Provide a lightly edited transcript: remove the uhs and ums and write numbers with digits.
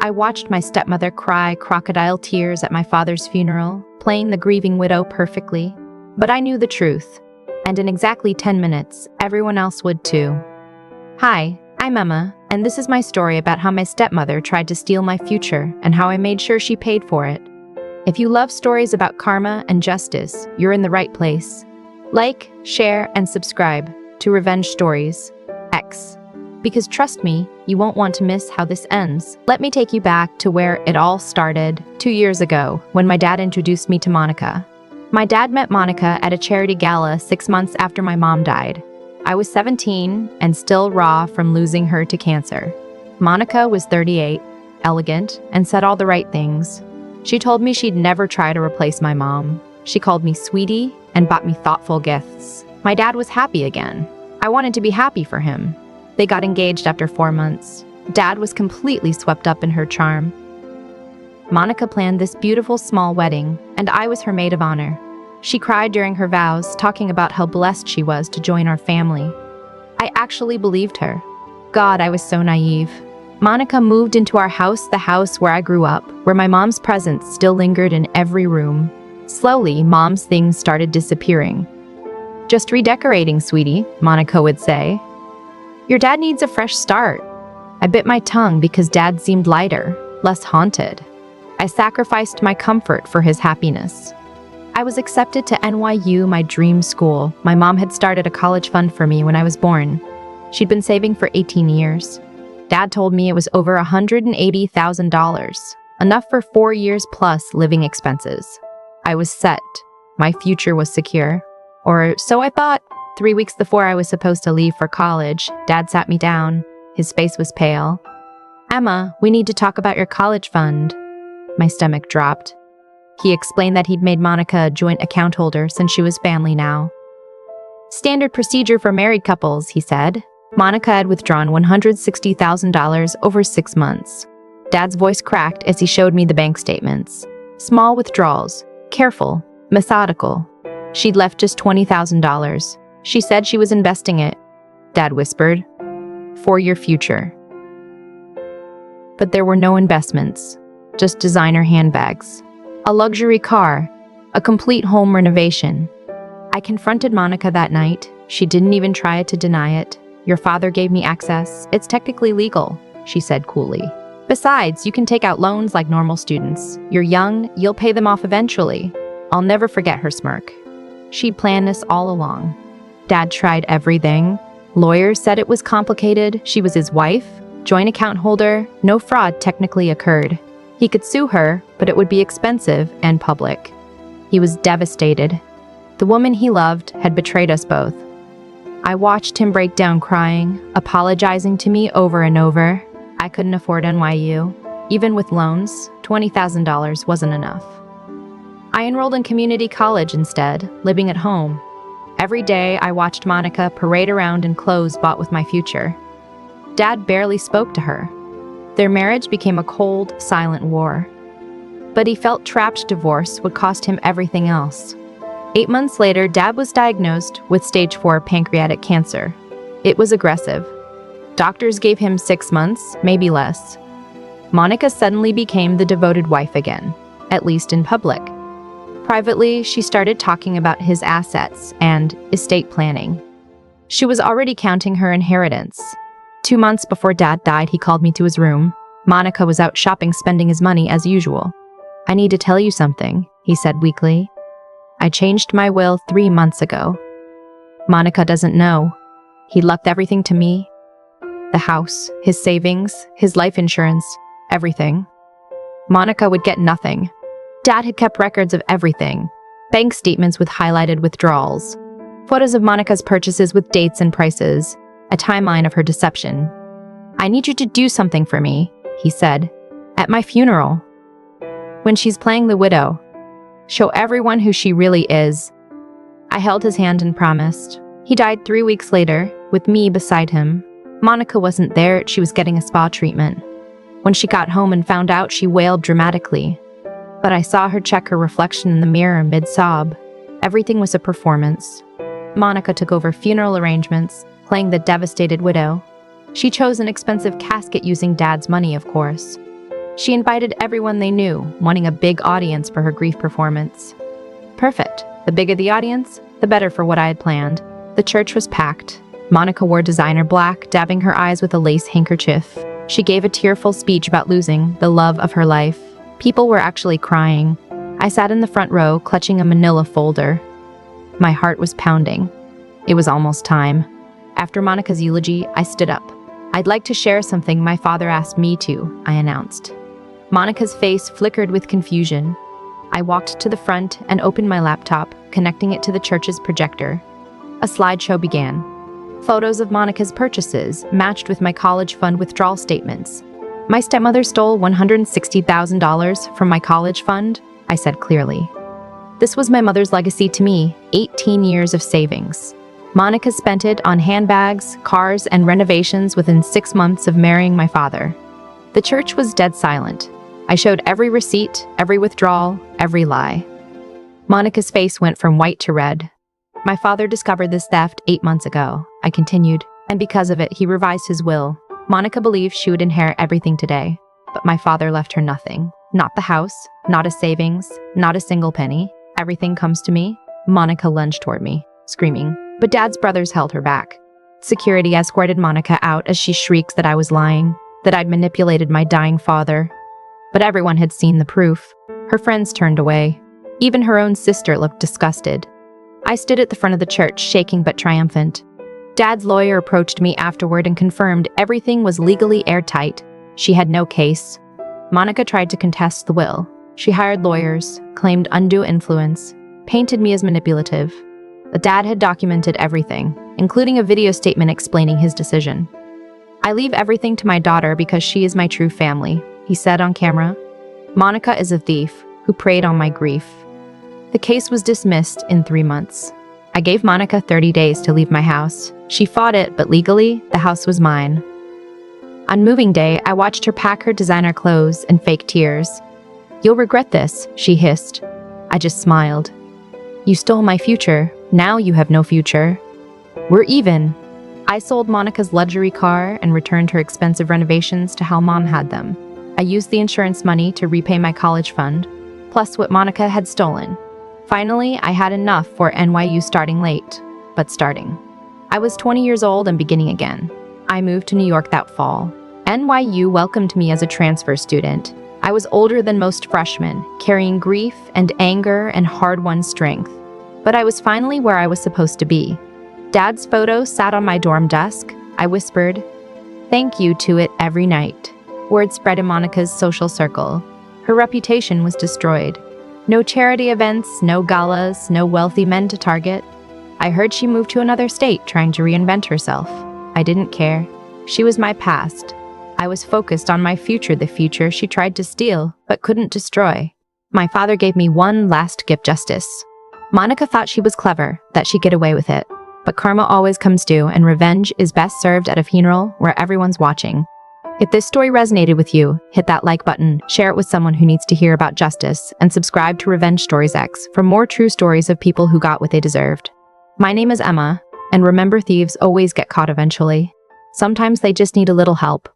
I watched my stepmother cry crocodile tears at my father's funeral, playing the grieving widow perfectly. But I knew the truth. And in exactly 10 minutes, everyone else would too. Hi, I'm Emma, and this is my story about how my stepmother tried to steal my future and how I made sure she paid for it. If you love stories about karma and justice, you're in the right place. Like, share, and subscribe to Revenge Stories X. Because trust me, you won't want to miss how this ends. Let me take you back to where it all started 2 years ago when my dad introduced me to Monica. My dad met Monica at a charity gala 6 months after my mom died. I was 17 and still raw from losing her to cancer. Monica was 38, elegant, and said all the right things. She told me she'd never try to replace my mom. She called me sweetie and bought me thoughtful gifts. My dad was happy again. I wanted to be happy for him. They got engaged after 4 months. Dad was completely swept up in her charm. Monica planned this beautiful small wedding, and I was her maid of honor. She cried during her vows, talking about how blessed she was to join our family. I actually believed her. God, I was so naive. Monica moved into our house, the house where I grew up, where my mom's presence still lingered in every room. Slowly, Mom's things started disappearing. "Just redecorating, sweetie," Monica would say. "Your dad needs a fresh start." I bit my tongue because Dad seemed lighter, less haunted. I sacrificed my comfort for his happiness. I was accepted to NYU, my dream school. My mom had started a college fund for me when I was born. She'd been saving for 18 years. Dad told me it was over $180,000, enough for 4 years plus living expenses. I was set. My future was secure. Or so I thought. 3 weeks before I was supposed to leave for college, Dad sat me down. His face was pale. "Emma, we need to talk about your college fund." My stomach dropped. He explained that he'd made Monica a joint account holder since she was family now. "Standard procedure for married couples," he said. Monica had withdrawn $160,000 over 6 months. Dad's voice cracked as he showed me the bank statements. Small withdrawals, careful, methodical. She'd left just $20,000. She said she was investing it, Dad whispered, for your future. But there were no investments, just designer handbags, a luxury car, a complete home renovation. I confronted Monica that night. She didn't even try to deny it. "Your father gave me access. It's technically legal," she said coolly. "Besides, you can take out loans like normal students. You're young, you'll pay them off eventually." I'll never forget her smirk. She'd planned this all along. Dad tried everything. Lawyers said it was complicated. She was his wife, joint account holder. No fraud technically occurred. He could sue her, but it would be expensive and public. He was devastated. The woman he loved had betrayed us both. I watched him break down crying, apologizing to me over and over. I couldn't afford NYU. Even with loans, $20,000 wasn't enough. I enrolled in community college instead, living at home. Every day, I watched Monica parade around in clothes bought with my future. Dad barely spoke to her. Their marriage became a cold, silent war. But he felt trapped. Divorce would cost him everything else. 8 months later, Dad was diagnosed with stage 4 pancreatic cancer. It was aggressive. Doctors gave him 6 months, maybe less. Monica suddenly became the devoted wife again, at least in public. Privately, she started talking about his assets and estate planning. She was already counting her inheritance. 2 months before Dad died, he called me to his room. Monica was out shopping, spending his money as usual. "I need to tell you something," he said weakly. "I changed my will 3 months ago. Monica doesn't know. He left everything to me. The house, his savings, his life insurance, everything. Monica would get nothing. Dad had kept records of everything. Bank statements with highlighted withdrawals. Photos of Monica's purchases with dates and prices. A timeline of her deception. "I need you to do something for me," he said. "At my funeral. When she's playing the widow. Show everyone who she really is." I held his hand and promised. He died 3 weeks later, with me beside him. Monica wasn't there, she was getting a spa treatment. When she got home and found out, she wailed dramatically. But I saw her check her reflection in the mirror mid-sob. Everything was a performance. Monica took over funeral arrangements, playing the devastated widow. She chose an expensive casket using Dad's money, of course. She invited everyone they knew, wanting a big audience for her grief performance. Perfect. The bigger the audience, the better for what I had planned. The church was packed. Monica wore designer black, dabbing her eyes with a lace handkerchief. She gave a tearful speech about losing the love of her life. People were actually crying. I sat in the front row, clutching a manila folder. My heart was pounding. It was almost time. After Monica's eulogy, I stood up. "I'd like to share something my father asked me to," I announced. Monica's face flickered with confusion. I walked to the front and opened my laptop, connecting it to the church's projector. A slideshow began. Photos of Monica's purchases matched with my college fund withdrawal statements. "My stepmother stole $160,000 from my college fund," I said clearly. "This was my mother's legacy to me, 18 years of savings. Monica spent it on handbags, cars, and renovations within 6 months of marrying my father." The church was dead silent. I showed every receipt, every withdrawal, every lie. Monica's face went from white to red. "My father discovered this theft 8 months ago," I continued, "and because of it, he revised his will. Monica believed she would inherit everything today, but my father left her nothing. Not the house, not a savings, not a single penny. Everything comes to me." Monica lunged toward me, screaming, but Dad's brothers held her back. Security escorted Monica out as she shrieked that I was lying, that I'd manipulated my dying father. But everyone had seen the proof. Her friends turned away. Even her own sister looked disgusted. I stood at the front of the church, shaking but triumphant. Dad's lawyer approached me afterward and confirmed everything was legally airtight. She had no case. Monica tried to contest the will. She hired lawyers, claimed undue influence, painted me as manipulative. But Dad had documented everything, including a video statement explaining his decision. "I leave everything to my daughter because she is my true family," he said on camera. "Monica is a thief who preyed on my grief." The case was dismissed in 3 months. I gave Monica 30 days to leave my house. She fought it, but legally, the house was mine. On moving day, I watched her pack her designer clothes and fake tears. "You'll regret this," she hissed. I just smiled. "You stole my future. Now you have no future. We're even." I sold Monica's luxury car and returned her expensive renovations to how Mom had them. I used the insurance money to repay my college fund, plus what Monica had stolen. Finally, I had enough for NYU starting late, but starting. I was 20 years old and beginning again. I moved to New York that fall. NYU welcomed me as a transfer student. I was older than most freshmen, carrying grief and anger and hard-won strength. But I was finally where I was supposed to be. Dad's photo sat on my dorm desk. I whispered, "Thank you" to it every night. Word spread in Monica's social circle. Her reputation was destroyed. No charity events, no galas, no wealthy men to target. I heard she moved to another state trying to reinvent herself. I didn't care. She was my past. I was focused on my future, the future she tried to steal, but couldn't destroy. My father gave me one last gift: justice. Monica thought she was clever, that she'd get away with it. But karma always comes due, and revenge is best served at a funeral where everyone's watching. If this story resonated with you, hit that like button, share it with someone who needs to hear about justice, and subscribe to Revenge Stories X for more true stories of people who got what they deserved. My name is Emma, and remember, thieves always get caught eventually. Sometimes they just need a little help.